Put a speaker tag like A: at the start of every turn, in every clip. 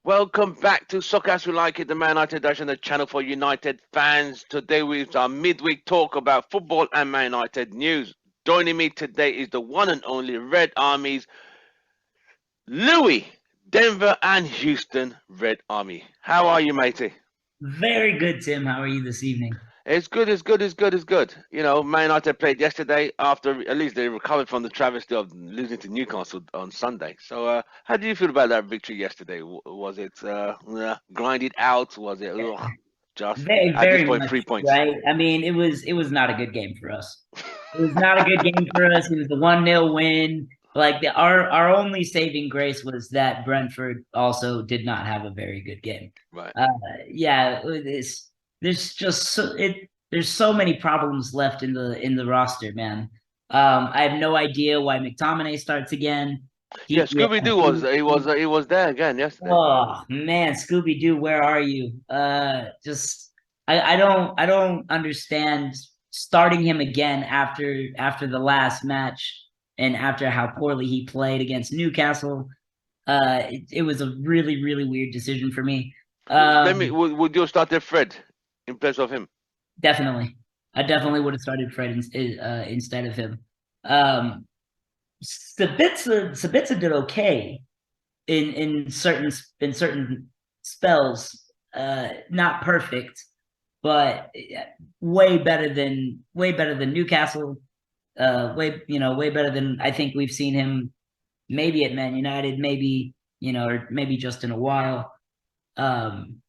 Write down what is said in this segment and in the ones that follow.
A: Welcome back to Soccer As We Like It, the Man United Dash and the channel for United fans. Today with our midweek talk about football and Man United news. Joining me today is the one and only Red Army's Louis, Denver and Houston Red Army. How are you, matey?
B: Very good, Tim. How are you this evening?
A: It's good, it's good, it's good, it's good. You know, Man United played yesterday after at least they recovered from the travesty of losing to Newcastle on Sunday. So, how do you feel about that victory yesterday? Was it grinded out? Was it just
B: Very,
A: at this
B: very
A: point
B: much
A: 3 points?
B: right. I mean, it was not a good game for us. It was not a good game for us. It was the 1-0 win. Like our only saving grace was that Brentford also did not have a very good game.
A: Right.
B: Uh, yeah, there's just there's so many problems left in the roster, man. I have no idea why McTominay starts again.
A: Yeah,
B: Yeah,
A: Scooby Doo he was there again yesterday.
B: oh man, Scooby Doo, where are you? Just I don't understand starting him again after the last match and after how poorly he played against Newcastle. It was a really weird decision for me.
A: Let me. Would you start there, Fred, in place of him?
B: Definitely, I definitely would have started Fred instead of him. Um, Sabitzer did okay in certain spells, not perfect, but way better than Newcastle. Way better than I think we've seen him maybe at Man United, maybe or maybe just in a while. Um,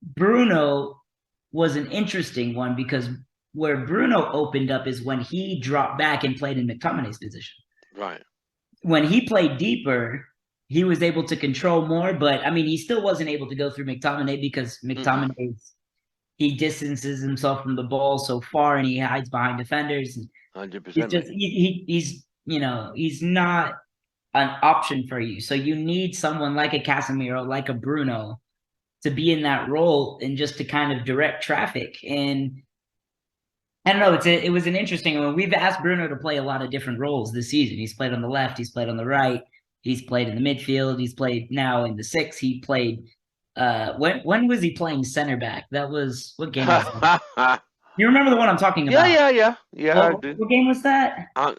B: Bruno was an interesting one because where Bruno opened up is when he dropped back and played in McTominay's position.
A: Right.
B: When he played deeper, he was able to control more. But I mean, he still wasn't able to go through McTominay because
A: Mm-mm.
B: McTominay he distances himself from the ball so far and he hides behind defenders. And
A: Hundred
B: it's
A: percent,
B: just
A: mate.
B: he's not an option for you. So you need someone like a Casemiro, like a Bruno, to be in that role and just to kind of direct traffic. And I don't know. It was an interesting one. We've asked Bruno to play a lot of different roles this season. He's played on the left. He's played on the right. He's played in the midfield. He's played now in the six. He played. When was he playing center back? That was what game was that?
A: yeah,
B: You remember the one I'm talking about?
A: yeah. I do.
B: What game was that?
A: I'm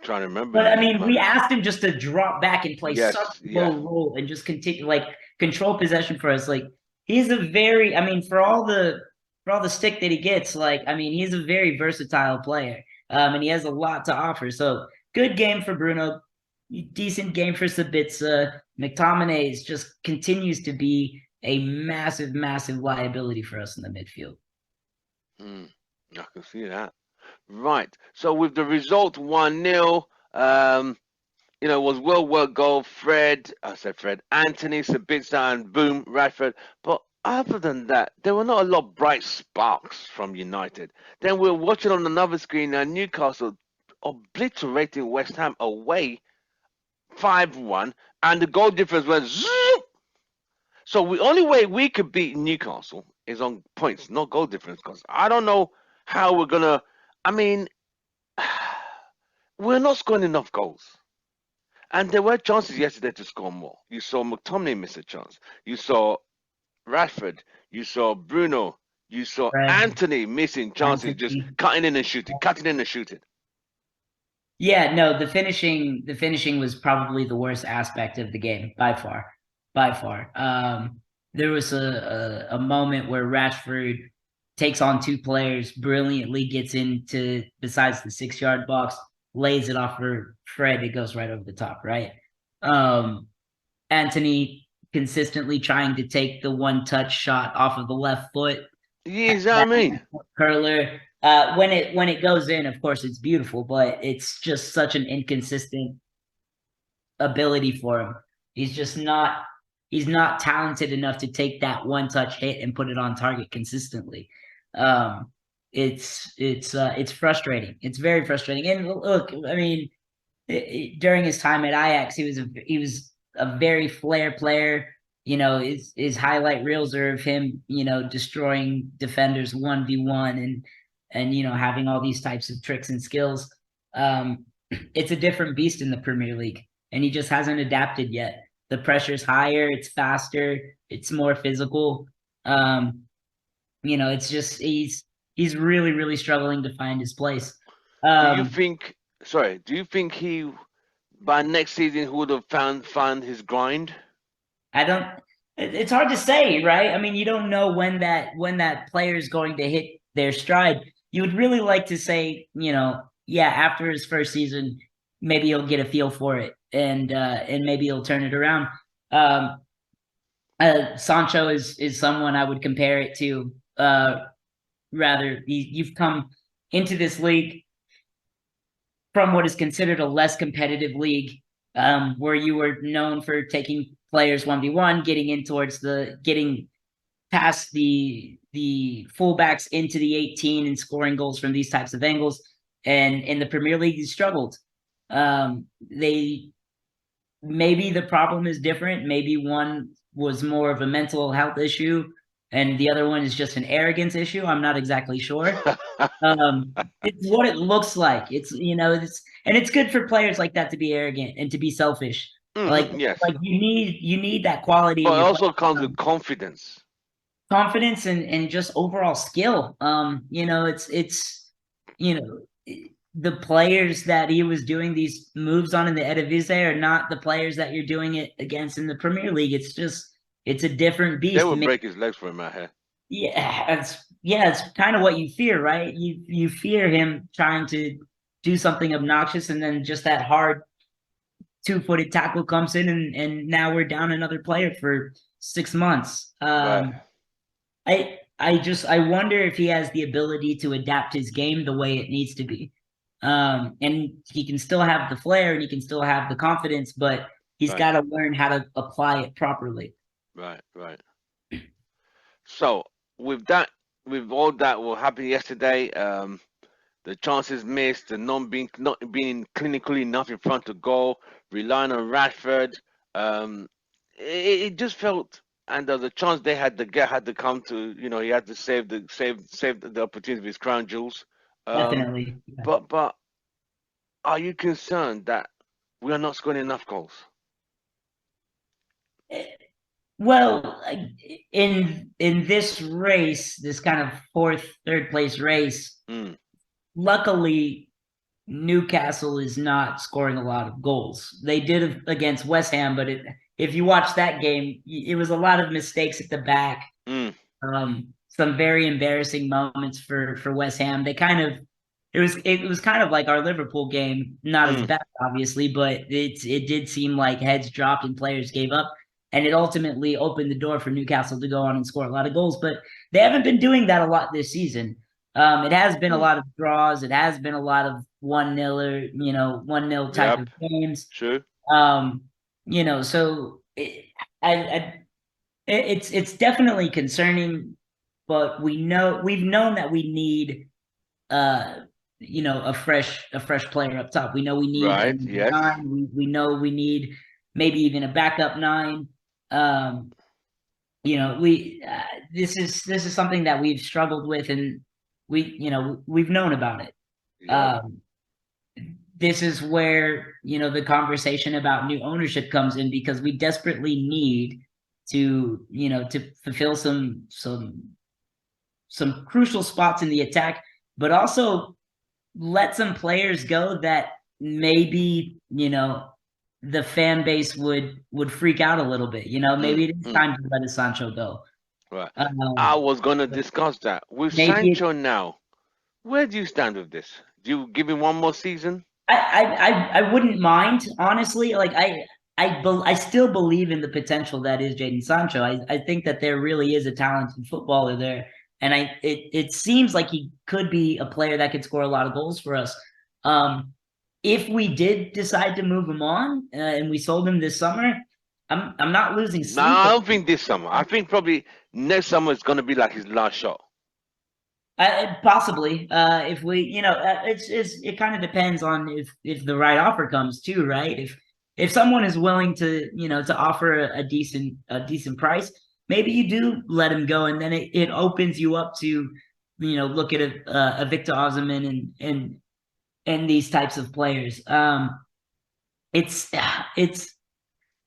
A: trying to remember
B: But I
A: now,
B: mean,
A: but
B: we asked him just to drop back and play such
A: yes,
B: a
A: yeah.
B: low role and just continue like control possession for us. Like he's a very, I mean, for all the stick that he gets, like I mean, he's a very versatile player, and he has a lot to offer. So good game for Bruno, decent game for Sabitzer. McTominay just continues to be a massive liability for us in the midfield.
A: Mm, I can see that. Right. So with the result 1-0, was well worked goal. Fred, Anthony, Sabitzer, and boom, Radford. But other than that, there were not a lot of bright sparks from United. Then we're watching on another screen Newcastle obliterating West Ham away 5-1, and the goal difference went zoom. So the only way we could beat Newcastle is on points, not goal difference. Because I don't know how we're gonna. I mean, we're not scoring enough goals. And there were chances yesterday to score more. You saw McTominay miss a chance. You saw Rashford. You saw Bruno. You saw
B: Fred,
A: Anthony missing chances, just
B: Anthony.
A: cutting in and shooting, cutting in and shooting.
B: Yeah, no, the finishing was probably the worst aspect of the game by far, by far. There was a moment where Rashford takes on two players, brilliantly gets into besides the 6 yard box, lays it off for Fred. It goes right over the top, right? Um, Anthony consistently trying to take the one touch shot off of the left foot,
A: Yes, I mean.
B: curler. When it goes in, of course, it's beautiful, but it's just such an inconsistent ability for him. He's just not he's not talented enough to take that one touch hit and put it on target consistently. Um, it's frustrating. It's very frustrating. And look, I mean, during his time at Ajax, he was a very flair player. His highlight reels are of him, destroying defenders 1v1 and having all these types of tricks and skills. Um, it's a different beast in the Premier League, and he just hasn't adapted yet. the pressure's higher, it's faster, it's more physical. It's just he's really, really struggling to find his place.
A: Do you think? Sorry. Do you think he by next season would have found his grind?
B: I don't. It's hard to say, right? I mean, you don't know when that player is going to hit their stride. You would really like to say, yeah, after his first season, maybe he'll get a feel for it, and maybe he'll turn it around. Sancho is someone I would compare it to. Rather, you've come into this league from what is considered a less competitive league, where you were known for taking players 1v1, getting past the fullbacks into the 18 and scoring goals from these types of angles. And in the Premier League, you struggled. Maybe the problem is different. Maybe one was more of a mental health issue, and the other one is just an arrogance issue. I'm not exactly sure. It's what it looks like. It's good for players like that to be arrogant and to be selfish.
A: Yes.
B: Like you need that quality
A: But
B: in
A: it
B: your
A: also comes with confidence.
B: confidence and just overall skill. The players that he was doing these moves on in the Eredivisie are not the players that you're doing it against in the Premier League. It's a different beast.
A: They would break his legs for him out here.
B: It's kind of what you fear, right? You fear him trying to do something obnoxious, and then just that hard 2-footed tackle comes in, and now we're down another player for 6 months.
A: Right.
B: I wonder if he has the ability to adapt his game the way it needs to be. And he can still have the flair and he can still have the confidence, but he's got to learn how to apply it properly.
A: Right. So with all that what happened yesterday, the chances missed, the not being clinically enough in front of goal, relying on Rashford, it just felt. And the chance they had to come to, he had to save the opportunity of his crown jewels.
B: Definitely.
A: Yeah. But are you concerned that we are not scoring enough goals?
B: Well, in this race, this kind of third place race, luckily Newcastle is not scoring a lot of goals. They did against West Ham, but if you watch that game, it was a lot of mistakes at the back. Some very embarrassing moments for West Ham. It was kind of like our Liverpool game, not as bad, obviously, but it did seem like heads dropped and players gave up. And it ultimately opened the door for Newcastle to go on and score a lot of goals. But they haven't been doing that a lot this season. It has been a lot of draws. It has been a lot of 1-0 or 1-0 type of games.
A: True.
B: So it's definitely concerning, but we've known that we need a fresh player up top. We know we need
A: right. Yes.
B: 9. We know we need maybe even a backup 9. This is something that we've struggled with, and we've known about it. Yeah. This is where the conversation about new ownership comes in, because we desperately need to fulfill some crucial spots in the attack, but also let some players go that maybe the fan base would freak out a little bit. Maybe it is time to let Sancho go.
A: Right. I was going to discuss that with Sancho now. Where do you stand with this? Do you give him one more season?
B: I wouldn't mind, honestly. Like I still believe in the potential that is Jadon Sancho. I think that there really is a talented footballer there, and it seems like he could be a player that could score a lot of goals for us. If we did decide to move him on and we sold him this summer, I'm not losing sleep.
A: No, I don't think this summer. I think probably next summer is going to be like his last shot.
B: Possibly, if we, it kind of depends on if the right offer comes too, right? If someone is willing to, to offer a decent price, maybe you do let him go, and then it opens you up to, look at a Victor Osimhen and these types of players. It's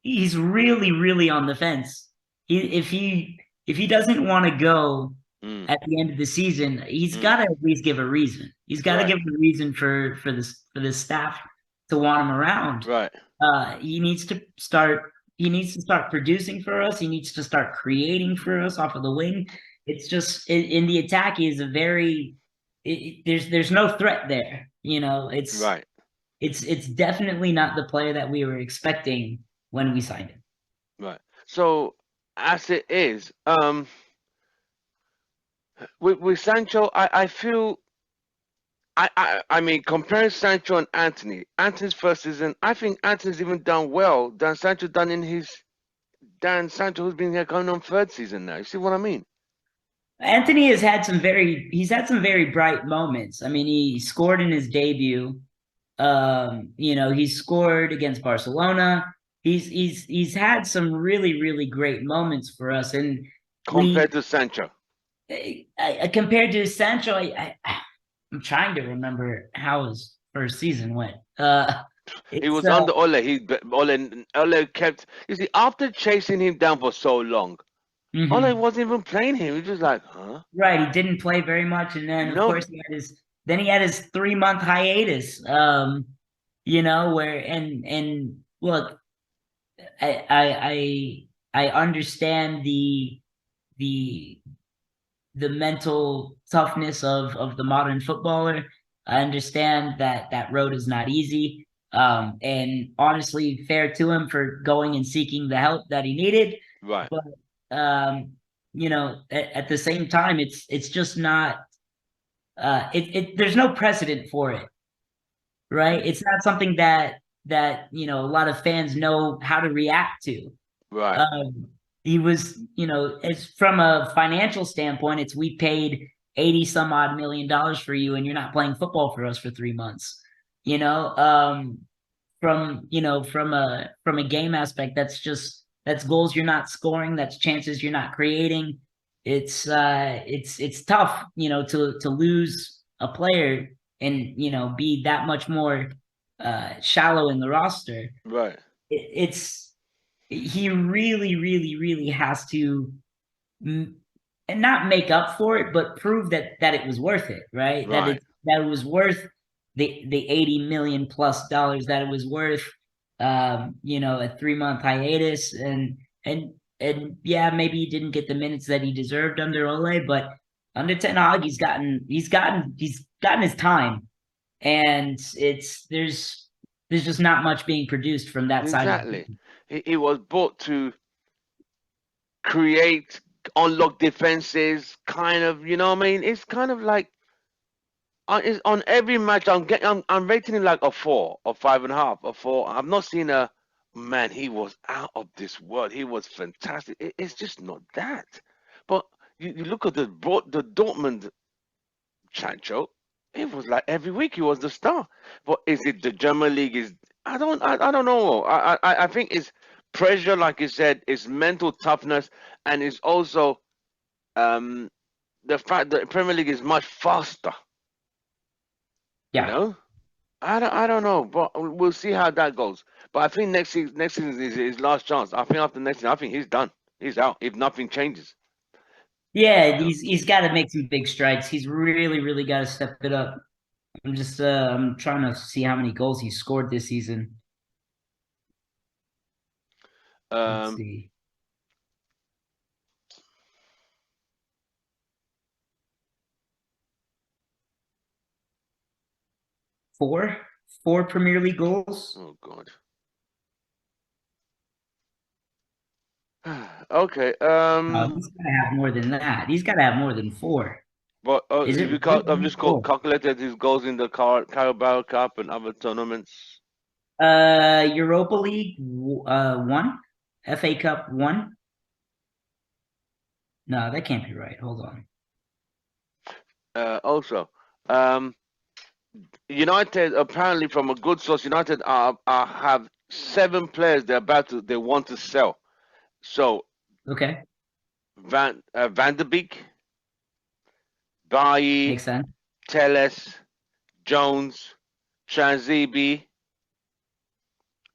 B: he's really, really on the fence. If he doesn't want to go
A: Mm,
B: at the end of the season, he's
A: mm,
B: got to at least give a reason. He's got to
A: right,
B: give a reason for the staff to want him around.
A: right,
B: He needs to start. He needs to start producing for us. He needs to start creating for us off of the wing. It's just in the attack. He is a very there's no threat there. You know,
A: right,
B: it's definitely not the player that we were expecting when we signed him.
A: right. So as it is, with Sancho, I feel I mean, comparing Sancho and Anthony, Anthony's first season, I think Anthony's even done well than Sancho done in his than Sancho who's been here coming on third season now. You see what I mean?
B: Anthony has had he's had some very bright moments. I mean, he scored in his debut. You know, he scored against Barcelona. He's had some really, really great moments for us. And
A: Compared to Sancho.
B: compared to Sancho, I'm trying to remember how his first season went.
A: He
B: It's
A: was under Ole. Ole kept. You see, after chasing him down for so long, Ole
B: mhm.
A: wasn't even playing him. He was just like, huh?
B: Right. He didn't play very much, and then of
A: No,
B: course he had his 3 month hiatus. You know, where and look, I understand the the mental toughness of the modern footballer. I understand that that road is not easy. And honestly, fair to him for going and seeking the help that he needed.
A: right,
B: But you know, at the same time, it's just not. There's no precedent for it, right? It's not something that you know a lot of fans know how to react to.
A: right,
B: Um, he was, you know, it's from a financial standpoint, it's we paid 80 some odd $1 million for you and you're not playing football for us for 3 months. You know, from you know, from a game aspect, that's goals you're not scoring, that's chances you're not creating. It's tough, you know, to lose a player and you know be that much more shallow in the roster.
A: right,
B: It's he really, really, really has to and not make up for it, but prove that it was worth it, right?
A: right.
B: That it was worth the 80 million plus dollars, that it was worth you know, a 3 month hiatus and yeah, maybe he didn't get the minutes that he deserved under Ole, but under Ten Hag, he's gotten his time, and there's just not much being produced from that side of the
A: Exactly. He was brought to create, unlock defenses, kind of. You know what I mean? It's kind of like on every match. I'm rating him like a 4 or 5.5 or 4. I've not seen a man. He was out of this world. He was fantastic. It's just not that. But you look at the Dortmund Sancho. It was like every week he was the star. But is it the German league? Is I don't know. I think it's pressure, like you said, it's mental toughness, and it's also um the fact that Premier League is much faster. You
B: yeah.
A: know, I don't know, but we'll see how that goes. But I think next season is his last chance. I think after next season, I think he's done. He's out if nothing changes.
B: Yeah,
A: You know?
B: he's got to make some big strides. He's really, really got to step it up. I'm trying to see how many goals he scored this season. Let's
A: Um,
B: see. Four? Four Premier League goals?
A: oh God. Okay.
B: No, he's got to have more than that. He's got to have more than four.
A: But
B: Is
A: if
B: it
A: you
B: really
A: I've just
B: four?
A: calculated his goals in the Carabao Cup and other tournaments.
B: Europa League, one. FA Cup, one. No, that can't be right. Hold on.
A: Also, um, United apparently from a good source, United have 7 players they want to sell. So
B: Okay,
A: Van de Beek, Bailly,
B: makes sense.
A: Telles, Jones, Transibi,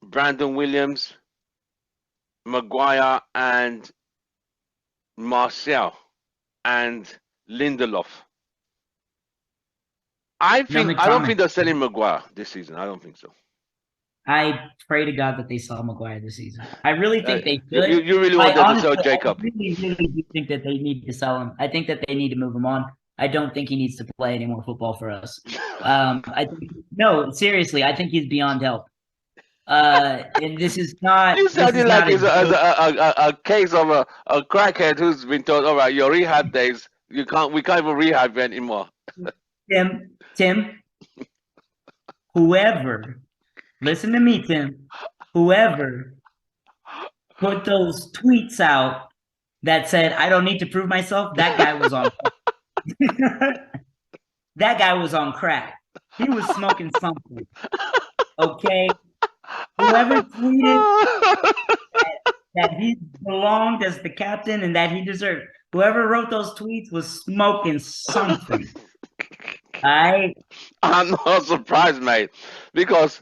A: Brandon Williams. Maguire and Martial and Lindelof. I
B: No
A: don't
B: comment.
A: think they're selling Maguire this season. I don't think so.
B: I pray to God that they sell Maguire this season. I really think they should.
A: You really
B: I
A: want them to sell
B: honestly, I
A: Jacob?
B: really, really do think that they need to sell him. I think that they need to move him on. I don't think he needs to play any more football for us. I think, no, seriously, I think he's beyond help. And this is not.
A: You
B: This
A: sounded
B: is
A: like
B: not a
A: it's
B: joke.
A: a case of a crackhead who's been told, all right, your rehab days, we can't even rehab you anymore.
B: Tim, whoever, listen to me, Tim. Whoever put those tweets out that said, I don't need to prove myself, that guy was on that guy was on crack. He was smoking something. Okay? Whoever tweeted that he belonged as the captain and that he deserved, whoever wrote those tweets was smoking something. I'm
A: not surprised, mate, because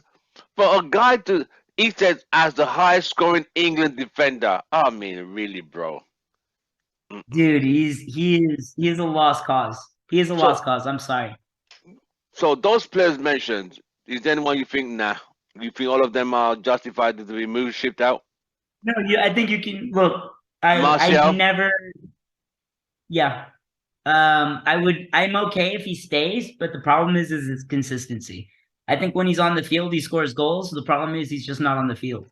A: for a guy to he said as the highest scoring England defender, I mean, really, bro.
B: dude, he is a lost cause. He is a lost cause. I'm sorry.
A: So those players mentioned, is there anyone you think, nah, you think all of them are justified to be moved, shipped out?
B: No, I think you can look. I
A: Martial?
B: never. Yeah, I'm okay if he stays, but the problem is his consistency. I think when he's on the field, he scores goals. The problem is he's just not on the field.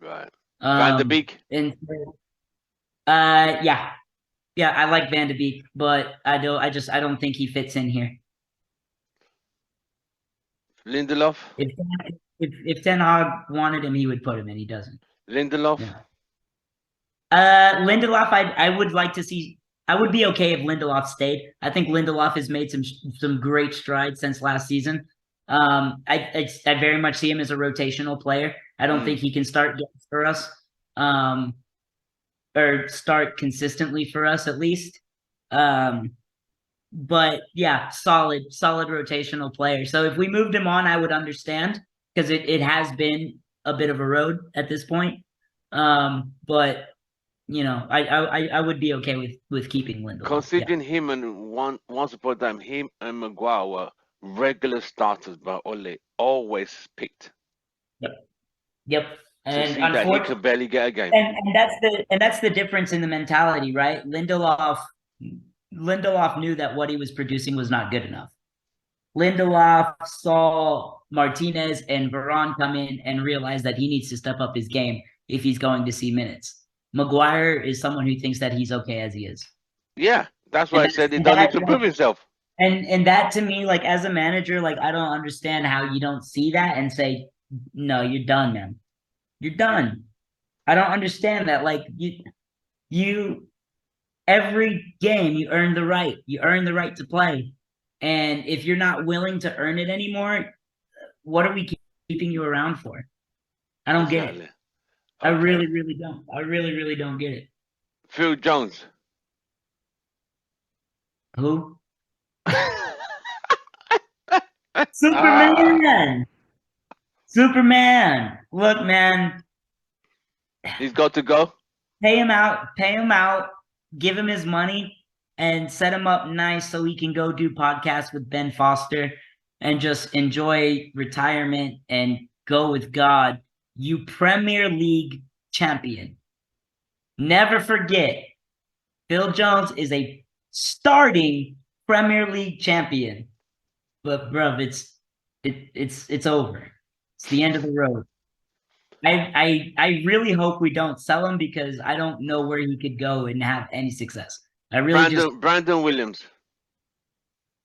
A: Right. Van de Beek?
B: And yeah, I like Van de Beek, but I don't think he fits in here.
A: Lindelof?
B: If Ten Hag wanted him, he would put him in. He doesn't.
A: Lindelof?
B: Yeah. Lindelof, I would like to see. I would be okay if Lindelof stayed. I think Lindelof has made some great strides since last season. I very much see him as a rotational player. I don't think he can start games for us, or start consistently for us at least. But yeah, solid rotational player. So if we moved him on, I would understand because it has been a bit of a road at this point. But you know, I would be okay with keeping Lindelof.
A: Considering him and once upon a time, him and Maguire were regular starters, but Ole always picked.
B: Yep.
A: To see that he could barely get a game.
B: And that's the difference in the mentality, right? Lindelof knew that what he was producing was not good enough. Lindelof saw Martinez and Varane come in and realized that he needs to step up his game if he's going to see minutes. Maguire is someone who thinks that he's okay as he is.
A: Yeah, that's why I said he doesn't need to prove himself.
B: And that to me, like as a manager, like I don't understand how you don't see that and say, no, you're done, man. You're done. I don't understand that. Like you every game you earn the right. You earn the right to play. And if you're not willing to earn it anymore, what are we keeping you around for? I don't get it. Okay. I really, really don't. I really, really don't get it.
A: Phil Jones.
B: Who? Superman. Superman. Look, man.
A: He's got to go.
B: Pay him out. Give him his money and set him up nice so he can go do podcasts with Ben Foster and just enjoy retirement and go with God. You Premier League champion. Never forget, Phil Jones is a starting Premier League champion. But bruv, it's over. It's the end of the road. I really hope we don't sell him because I don't know where he could go and have any success. I really
A: Brandon Williams.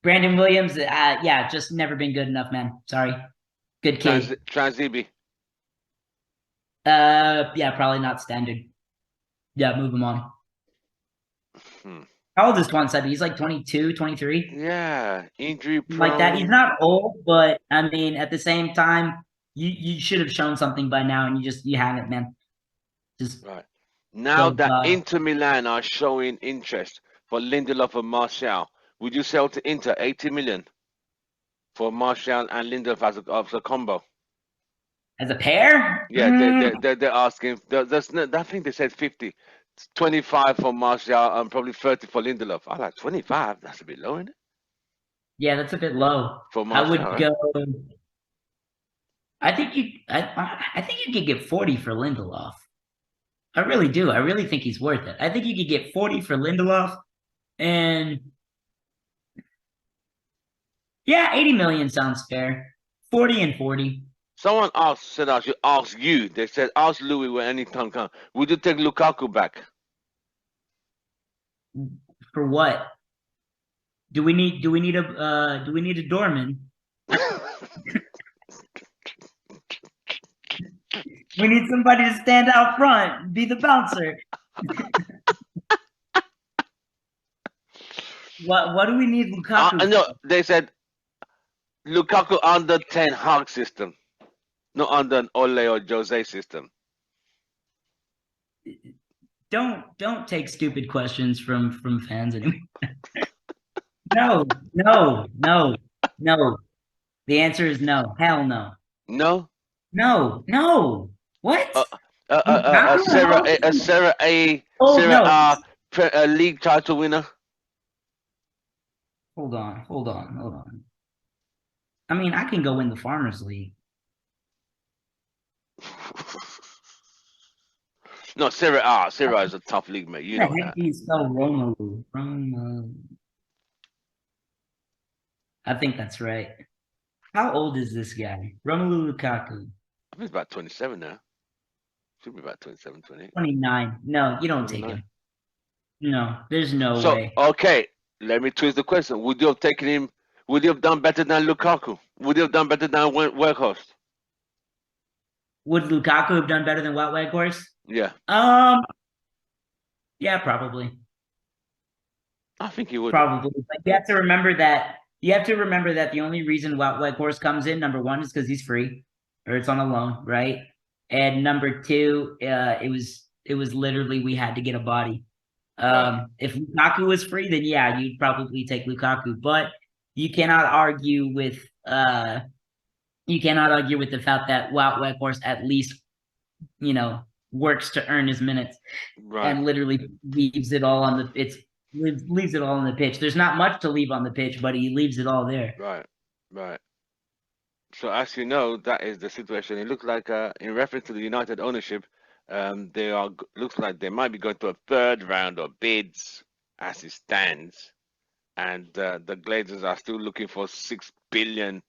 B: Brandon Williams, yeah, just never been good enough, man. Sorry. Good kid.
A: Transibi.
B: Yeah, probably not standard. Yeah, move him on. How old is Twansabi? He's like 22, 23.
A: Yeah, injury prone.
B: Like that. He's not old, but I mean, at the same time, you should have shown something by now, and you haven't, man. Just
A: right. Now that Inter Milan are showing interest for Lindelof and Martial, would you sell to Inter 80 million for Martial and Lindelof as a combo?
B: As a pair?
A: Yeah, they're asking. There's no, I think they said 50, 25 for Martial and probably 30 for Lindelof. I like 25. That's a bit low, isn't it?
B: Yeah, that's a bit low.
A: For
B: I
A: Martial,
B: would
A: right?
B: go. I think you could get 40 for Lindelof. I really do. I really think he's worth it. I think you could get 40 for Lindelof, and yeah, 80 million sounds fair. 40 and 40.
A: Someone said I should ask you. They said ask Louis when any time comes. Would you take Lukaku back?
B: For what? Do we need a doorman? We need somebody to stand out front, be the bouncer. What do we need Lukaku
A: No,
B: for?
A: they said Lukaku under 10 Hag system, not under an Ole or Jose system.
B: Don't take stupid questions from fans anymore. No. The answer is no. Hell no.
A: No.
B: No. What?
A: A
B: Lukaku?
A: Sarah
B: How
A: A, a Sarah A,
B: Oh
A: Sarah
B: no.
A: league title winner.
B: Hold on. I mean, I can go in the Farmers League.
A: No, Sarah is a tough league, mate. You
B: What
A: know
B: the heck
A: that.
B: do you spell Romelu? Romelu. I think that's right. How old is this guy? Romelu Lukaku.
A: I think it's about 27 now. Should be about 27, 28.
B: 29. No, you don't take
A: 29.
B: him. No, there's no
A: So,
B: way.
A: okay, let me twist the question. Would you have taken him? Would you have done better than Lukaku? Would you have done better than Weghorst?
B: Would Lukaku have done better than Wout Weghorst?
A: Yeah,
B: Yeah, probably.
A: I think he would have.
B: Probably. But you have to remember that the only reason Wout Weghorst comes in, number one, is because he's free or it's on a loan, right? And number two, it was literally we had to get a body.
A: Right.
B: If Lukaku was free, then yeah, you'd probably take Lukaku. But you cannot argue with the fact that Wout Weghorst at least, works to earn his minutes
A: Right.
B: and literally leaves it all on the pitch. There's not much to leave on the pitch, but he leaves it all there.
A: Right. So as you know, that is the situation. It looks like, in reference to the United ownership, looks like they might be going to a third round of bids as it stands, and the Glazers are still looking for £6 billion,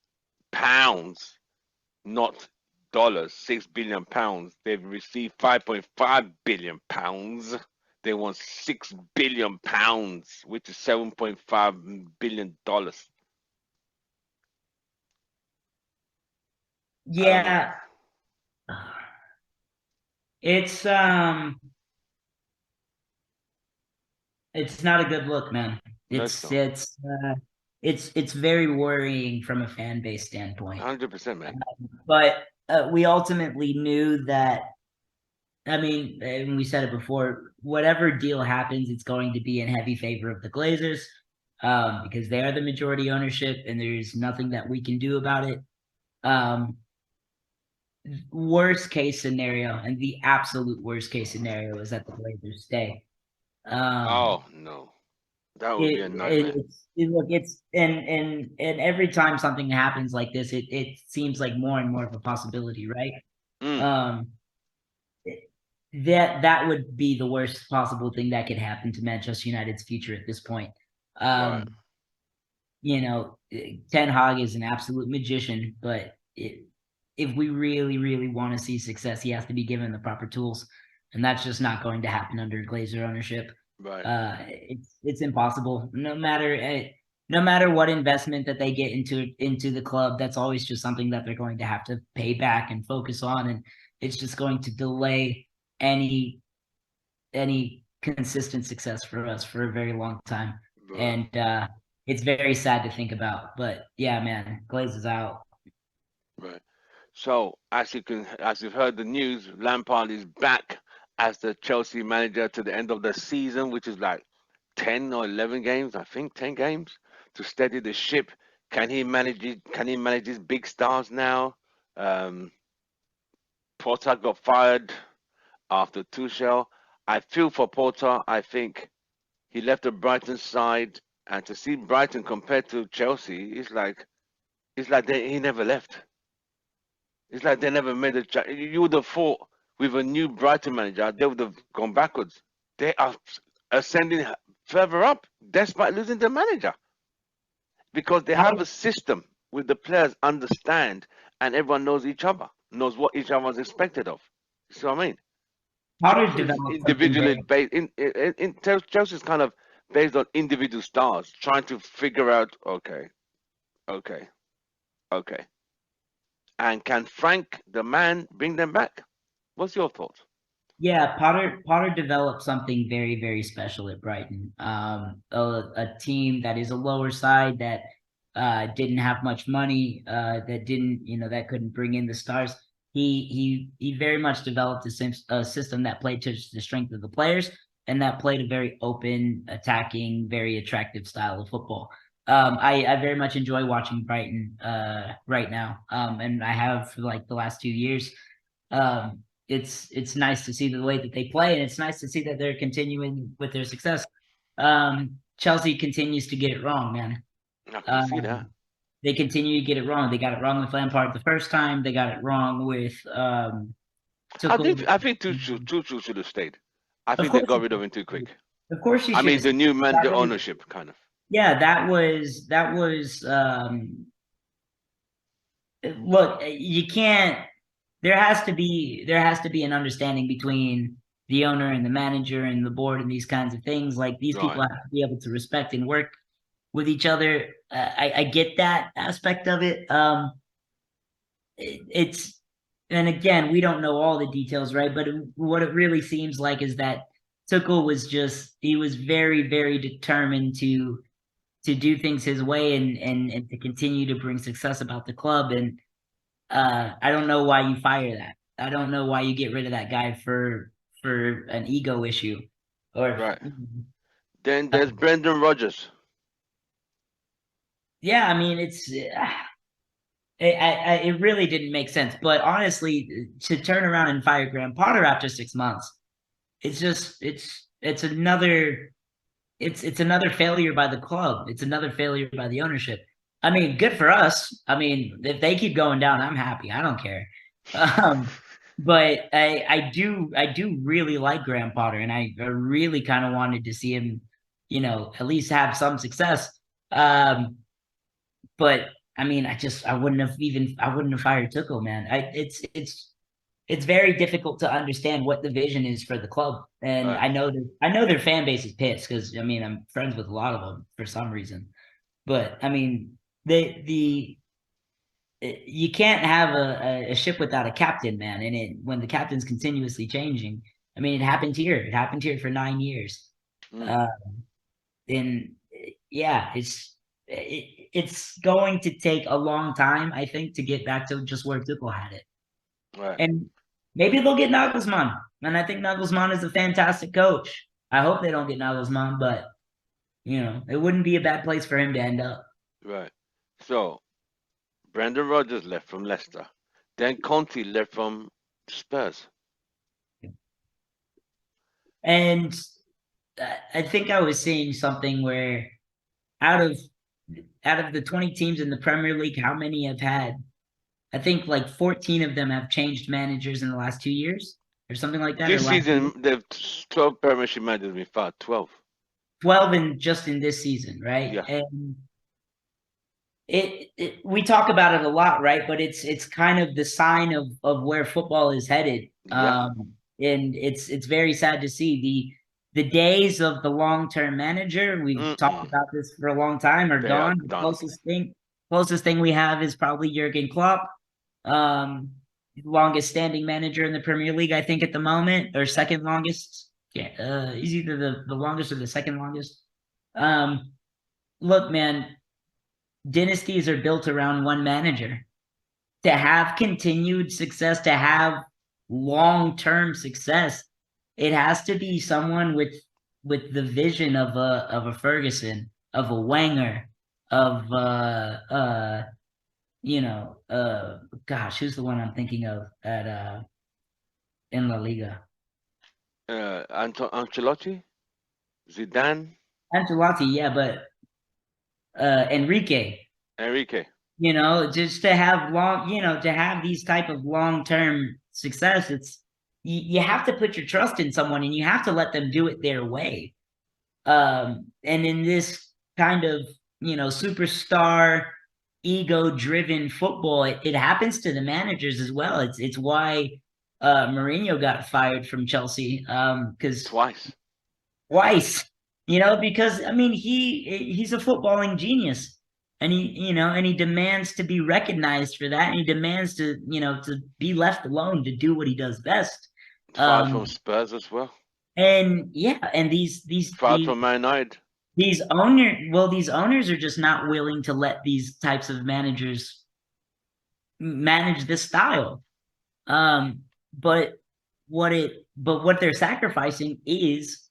A: not dollars. £6 billion. They've received £5.5 billion. They want £6 billion, which is $7.5 billion.
B: Yeah. It's not a good look, man. It's very worrying from a fan base standpoint.
A: 100%, man.
B: But we ultimately knew that. I mean, and we said it before, whatever deal happens, it's going to be in heavy favor of the Glazers, because they are the majority ownership and there's nothing that we can do about it. Worst case scenario, and the absolute worst case scenario, is that the Glazers stay.
A: Oh no, that would be a nightmare.
B: And every time something happens like this, it seems like more and more of a possibility, right? That would be the worst possible thing that could happen to Manchester United's future at this point.
A: Right.
B: Ten Hag is an absolute magician, but if we really, really want to see success, he has to be given the proper tools, and that's just not going to happen under Glazer ownership.
A: Right.
B: It's impossible. No matter what investment that they get into the club, that's always just something that they're going to have to pay back and focus on, and it's just going to delay any consistent success for us for a very long time. Right. And it's very sad to think about. But yeah, man, Glaze is out.
A: Right. So as you've heard the news, Lampard is back as the Chelsea manager to the end of the season, which is like 10 or 11 games, I think 10 games to steady the ship. Can he manage it? Can he manage these big stars now? Potter got fired after Tuchel. I feel for Potter. I think he left the Brighton side, and to see Brighton compared to Chelsea, it's like he never left. It's like they never made a. You would have thought with a new Brighton manager, they would have gone backwards. They are ascending further up, despite losing the manager, because they have a system with the players understand, and everyone knows each other, knows what each other is expected of. You see what I mean?
B: Potter
A: Chelsea's
B: developed something
A: individually
B: very.
A: based in Chelsea's kind of based on individual stars, trying to figure out okay, okay, and can Frank the man bring them back? What's your thoughts?
B: Yeah, Potter developed something very, very special at Brighton. A team that is a lower side that didn't have much money, that didn't, that couldn't bring in the stars. He very much developed a system that played to the strength of the players and that played a very open, attacking, very attractive style of football. I very much enjoy watching Brighton right now, and I have for like the last 2 years. It's nice to see the way that they play, and it's nice to see that they're continuing with their success. Chelsea continues to get it wrong, man.
A: I can see that.
B: They continue to get it wrong. They got it wrong with Lampard the first time. They got it wrong with Tuchel.
A: I think Tuchel should have stayed. I
B: Of
A: think they
B: course,
A: got rid of him too quick.
B: of course, he
A: I
B: should
A: mean,
B: have.
A: the new man, the
B: That was,
A: ownership, kind of.
B: yeah, that was. Look, you can't. There has to be an understanding between the owner and the manager and the board and these kinds of things. Like these people
A: Right.
B: have to be able to respect and work with each other. I get that aspect of it. It's and again, we don't know all the details, right? But what it really seems like is that Tuchel was very, very determined to do things his way and to continue to bring success about the club. And I don't know why you fire that. I don't know why you get rid of that guy for an ego issue. Or
A: Right. Then there's Brendan Rodgers.
B: yeah, I mean it really didn't make sense. But honestly, to turn around and fire Graham Potter after 6 months, it's another failure by the club. It's another failure by the ownership. I mean, good for us. I mean, if they keep going down, I'm happy. I don't care. But I do really like Graham Potter, and I really kind of wanted to see him, at least have some success. But I mean, I wouldn't have fired Tuchel, man. It's very difficult to understand what the vision is for the club. And
A: Right.
B: I know their fan base is pissed because I mean I'm friends with a lot of them for some reason. But I mean you can't have a ship without a captain, man. And when the captain's continuously changing, I mean it happened here. It happened here for 9 years. And yeah, it's going to take a long time, I think, to get back to just where Tuchel had it.
A: Right.
B: And maybe they'll get Nagelsmann. And I think Nagelsmann is a fantastic coach. I hope they don't get Nagelsmann, but it wouldn't be a bad place for him to end up.
A: Right. So Brendan Rodgers left from Leicester. Then Conte left from Spurs.
B: And I think I was seeing something where out of the 20 teams in the Premier League, how many have had, I think like 14 of them have changed managers in the last 2 years or something like that.
A: This season, the 12 Premiership managers been fired. 12.
B: 12 in this season, right?
A: Yeah.
B: And we talk about it a lot, right? But it's kind of the sign of where football is headed.
A: Yeah.
B: And it's very sad to see the days of the long-term manager. We've talked about this for a long time are gone. The closest thing we have is probably Jurgen Klopp, longest standing manager in the Premier League, I think, at the moment, or second longest. Yeah, he's either the longest or the second longest. Look, man, dynasties are built around one manager. To have continued success, to have long-term success, it has to be someone with the vision of a Ferguson, of a Wenger, of gosh, who's the one I'm thinking of at in La Liga.
A: Ancelotti, Zidane,
B: Ancelotti, yeah, but Enrique,
A: Enrique.
B: you know, just to have to have these type of long-term success, you have to put your trust in someone and you have to let them do it their way. And in this kind of, superstar ego-driven football, it happens to the managers as well. It's why Mourinho got fired from Chelsea, because
A: Twice.
B: because I mean he's a footballing genius, and he demands to be recognized for that, and he demands to be left alone to do what he does best.
A: Fired from Spurs as well.
B: And yeah, and
A: Fired from Man United.
B: these owners are just not willing to let these types of managers manage this style. But what they're sacrificing is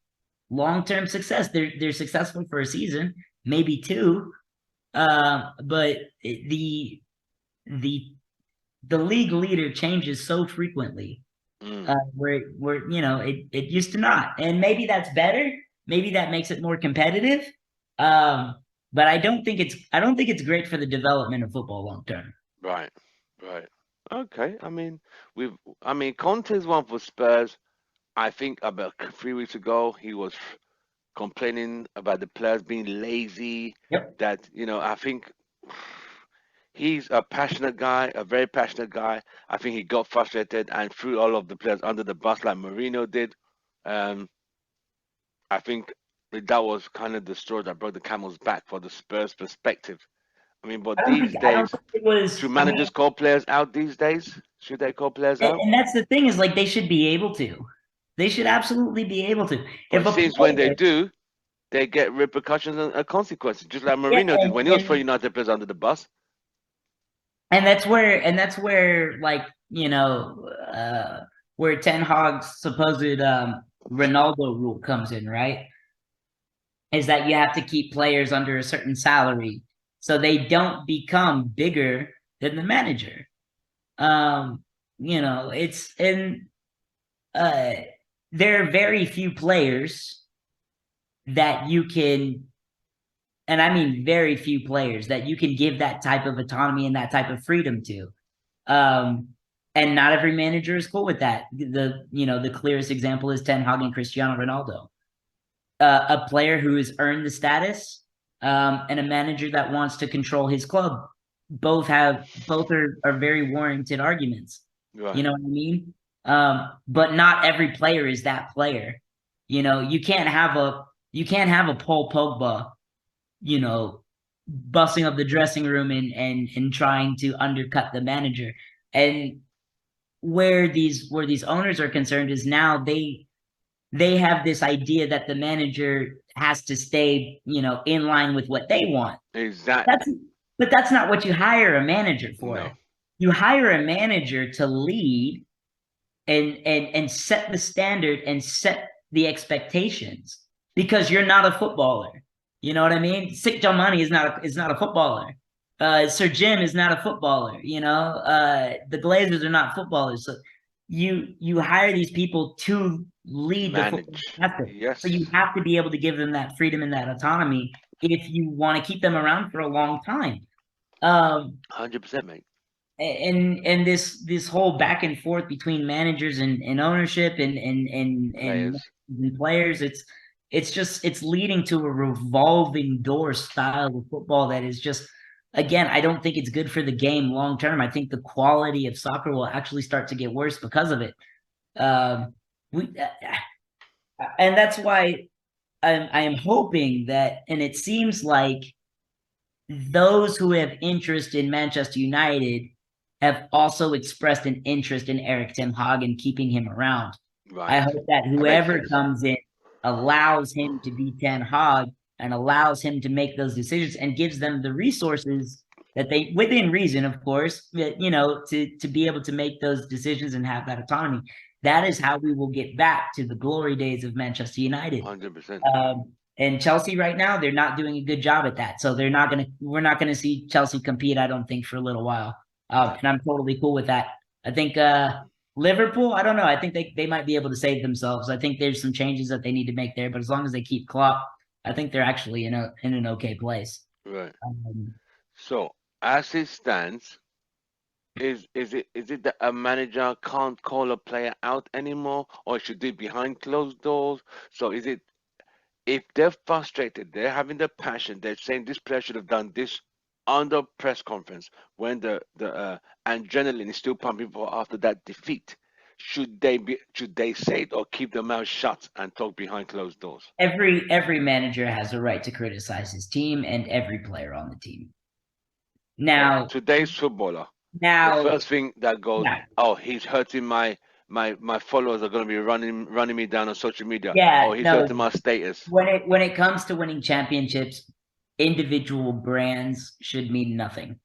B: long-term success. They're successful for a season, maybe two, but the league leader changes so frequently, where it used to not, and maybe that's better. Maybe that makes it more competitive. But I don't think it's great for the development of football long term.
A: Right. Okay. I mean, Conte's one for Spurs. I think about 3 weeks ago, he was complaining about the players being lazy.
B: Yep.
A: That, I think he's a passionate guy, a very passionate guy. I think he got frustrated and threw all of the players under the bus like Mourinho did. I think that was kind of the straw that broke the camel's back for the Spurs perspective. I mean, but these
B: I don't
A: days,
B: think it was.
A: should managers call players out these days? Should they call players out?
B: And that's the thing, is like they should be able to. They should absolutely be able to.
A: But it seems when they do, they get repercussions and consequences, just like Mourinho did when he was throwing United players under the bus.
B: And that's where like, where Ten Hag's supposed Ronaldo rule comes in, right? Is that you have to keep players under a certain salary so they don't become bigger than the manager. It's there are very few players that you can, and I mean very few players that you can give that type of autonomy and that type of freedom to. And not every manager is cool with that. The clearest example is Ten Hag and Cristiano Ronaldo. A player who has earned the status, and a manager that wants to control his club. Both are very warranted arguments.
A: Right.
B: You know what I mean? But not every player is that player. You can't have a Paul Pogba, busting up the dressing room and trying to undercut the manager. And where these owners are concerned is now they have this idea that the manager has to stay, in line with what they want.
A: Exactly.
B: But that's not what you hire a manager for.
A: No.
B: You hire a manager to lead and set the standard and set the expectations, because you're not a footballer. You know what I mean? Sick John Money is not a footballer. Sir Jim is not a footballer. The Glazers are not footballers. So you hire these people to lead the football effort.
A: Yes.
B: So you have to be able to give them that freedom and that autonomy if you want to keep them around for a long time.
A: 100%, mate.
B: And this whole back and forth between managers and ownership and players, it's leading to a revolving door style of football that is just, again, I don't think it's good for the game long term. I think the quality of soccer will actually start to get worse because of it. And that's why I am hoping that, and it seems like those who have interest in Manchester United have also expressed an interest in Erik ten Hag and keeping him around. Right. I hope that whoever comes in allows him to be Ten Hag and allows him to make those decisions and gives them the resources that they, within reason, of course, to be able to make those decisions and have that autonomy. That is how we will get back to the glory days of Manchester United.
A: 100%.
B: And Chelsea right now, they're not doing a good job at that. So we're not going to see Chelsea compete, I don't think, for a little while. And I'm totally cool with that. I think Liverpool, I don't know. I think they might be able to save themselves. I think there's some changes that they need to make there, but as long as they keep Klopp, I think they're actually in an okay place.
A: Right.
B: Um,
A: So as it stands, is it that a manager can't call a player out anymore, or should do it behind closed doors? So is it, if they're frustrated, they're having the passion, they're saying this player should have done this on the press conference when the adrenaline is still pumping for after that defeat. Should they say it or keep their mouth shut and talk behind closed doors?
B: every manager has a right to criticize his team and every player on the team.
A: But
B: Now,
A: today's footballer, the
B: now,
A: first thing that goes,
B: yeah,
A: oh, he's hurting my followers are going to be running me down on social media.
B: yeah,
A: Oh, he's
B: no.
A: hurting my status.
B: When it comes to winning championships, individual brands should mean nothing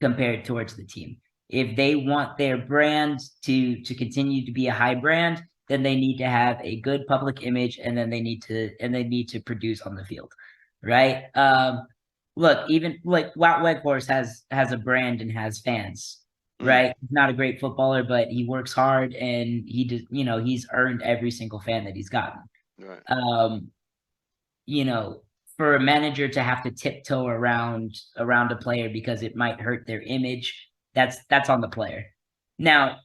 B: compared towards the team. If they want their brand to continue to be a high brand, then they need to have a good public image, and then they need to produce on the field, right? Look, even like Wout Weghorst has a brand and has fans, right? He's not a great footballer, but he works hard, and he's earned every single fan that he's gotten.
A: Right.
B: You know, for a manager to have to tiptoe around a player because it might hurt their image, that's on the player. Now,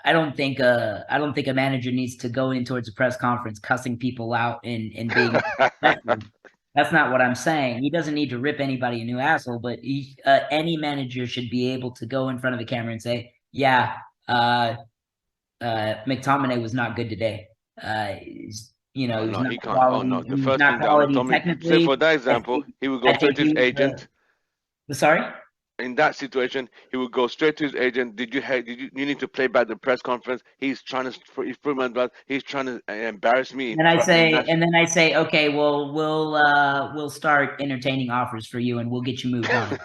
B: I don't think a manager needs to go in towards a press conference cussing people out and being that's not what I'm saying. He doesn't need to rip anybody a new asshole, but any manager should be able to go in front of the camera and say, yeah, McTominay was not good today. He
A: Oh
B: was
A: no,
B: not
A: he can't. Oh
B: quality.
A: no, the
B: He was
A: first
B: not
A: thing that
B: quality
A: McTominay, say
B: technically.
A: for that
B: I
A: example,
B: think
A: he would go
B: I
A: straight
B: think
A: to his
B: he was
A: agent.
B: sorry.
A: In that situation, he would go straight to his agent. You need to play back the press conference? He's trying to, he's proving my blood. He's trying to embarrass me
B: And then I say, okay, well, we'll start entertaining offers for you, and we'll get you moved on.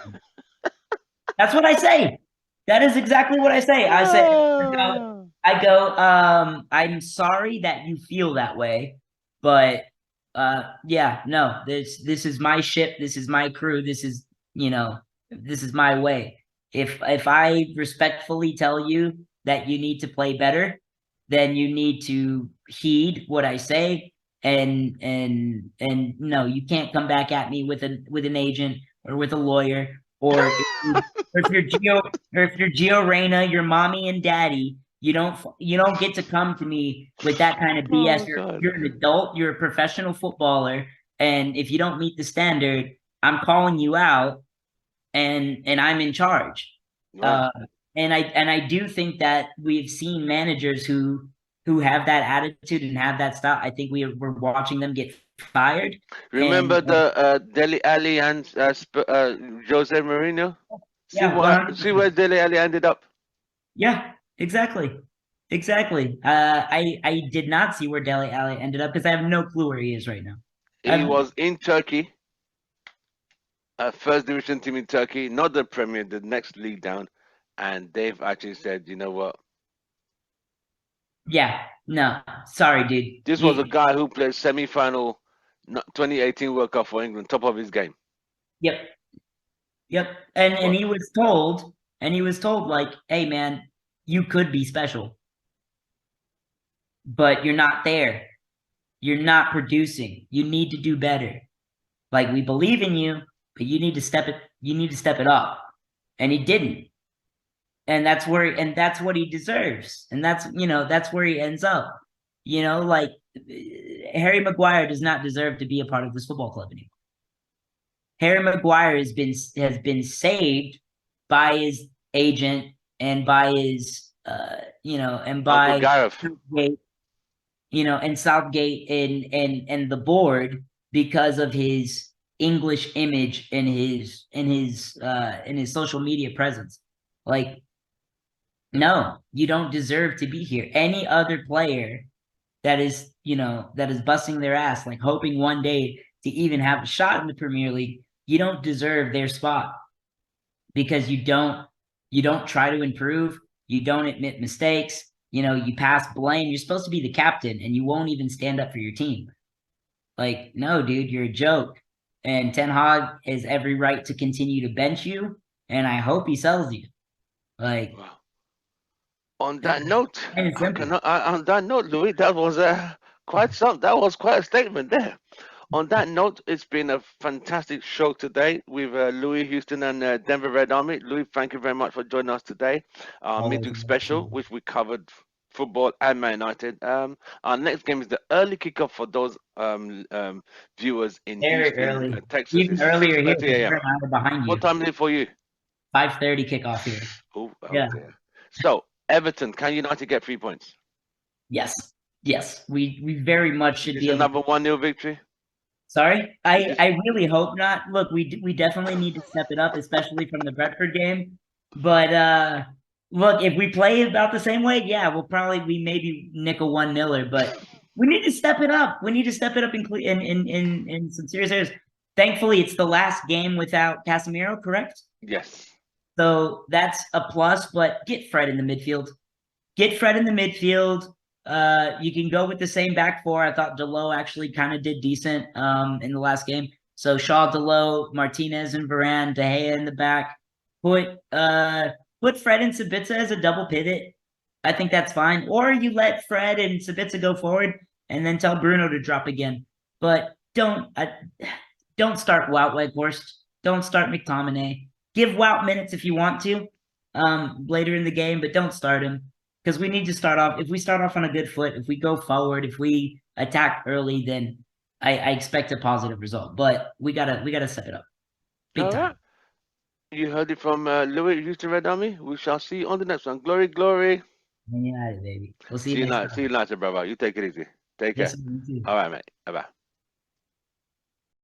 B: That's what I say. That is exactly what I say. I go, I'm sorry that you feel that way, but yeah, no, this is my ship, this is my crew, this is my way. If I respectfully tell you that you need to play better, then you need to heed what I say, and no, you can't come back at me with an agent or with a lawyer, or if you're Gio Reyna, your mommy and daddy, you don't get to come to me with that kind of BS.
A: Oh God.
B: You're an adult, you're a professional footballer, and if you don't meet the standard, I'm calling you out, and I'm in charge.
A: Right.
B: Uh, and I do think that we've seen managers who have that attitude and have that style. I think we're watching them get fired.
A: Remember
B: And
A: the Dele Alli and Jose Mourinho?
B: yeah,
A: See where
B: 100%.
A: Dele Alli ended up.
B: Yeah, exactly. Exactly. I did not see where Dele Alli ended up because I have no clue where he is right now.
A: He was in Turkey, first division team in Turkey, not the Premier, the next league down, and they've actually said, you know what?
B: Yeah, no, sorry, dude.
A: This was a guy who played semi-final 2018 World Cup for England, top of his game.
B: Yep. Yep. And he was told like, hey man, you could be special, but you're not there. You're not producing. You need to do better. Like, we believe in you, but you need to step it up. And he didn't. And that's what he deserves. And that's where he ends up. Like, Harry Maguire does not deserve to be a part of this football club anymore. Harry Maguire has been saved by his agent and by his and by
A: Uncle Gareth.
B: Southgate, and Southgate and the board, because of his English image and his social media presence. Like, no, you don't deserve to be here. Any other player that is busting their ass, like hoping one day to even have a shot in the Premier League, you don't deserve their spot, because you don't try to improve, you don't admit mistakes, you pass blame. You're supposed to be the captain, and you won't even stand up for your team. Like, no, dude, you're a joke. And Ten Hag has every right to continue to bench you, and I hope he sells you. Like,
A: wow. On that note,
B: Plain and simple.
A: on that note, Louis, that was quite some. That was quite a statement there. On that note, it's been a fantastic show today with Louis Houston and Denver Red Army. Louis, thank you very much for joining us today. Our
B: Always.
A: midweek special, which we covered football and Man United. Our next game is the early kickoff for those viewers in
B: Very
A: Houston,
B: early.
A: Texas.
B: Even
A: It's
B: earlier here
A: 6:30
B: because we're
A: a.m.
B: an hour behind
A: What
B: you.
A: time is it for you?
B: 5:30 kickoff here.
A: Oh
B: Yeah.
A: dear. So Everton, can United get 3 points?
B: Yes. Yes. We very much should
A: Is
B: be
A: it
B: able.
A: another 1-0 victory?
B: Sorry, I really hope not. Look, we definitely need to step it up, especially from the Brentford game. But look, if we play about the same way, yeah, we maybe nick a 1-0, but we need to step it up. We need to step it up in some serious areas. Thankfully, it's the last game without Casemiro, correct?
A: Yes.
B: So that's a plus. But get Fred in the midfield. Get Fred in the midfield. You can go with the same back four. I thought Delo actually kind of did decent in the last game. So Shaw, Delo, Martinez, and Varane, De Gea in the back. Put Fred and Sabitzer as a double pivot. I think that's fine. Or you let Fred and Sabitzer go forward and then tell Bruno to drop again. But don't start Wout Weghorst. Don't start McTominay. Give Wout minutes if you want to later in the game, but don't start him. Because we need to start off. If we start off on a good foot, if we go forward, if we attack early, then I expect a positive result. But we gotta step it up. Big
A: All
B: time.
A: right. You heard it from Louis Houston Red Army. We shall see you on the next one. Glory, glory.
B: Man United, baby. We'll see
A: See
B: you
A: you
B: next
A: later.
B: time.
A: See you later, brother. You take it easy. Take care.
B: Yes, sir, you too.
A: All right, mate. Bye bye.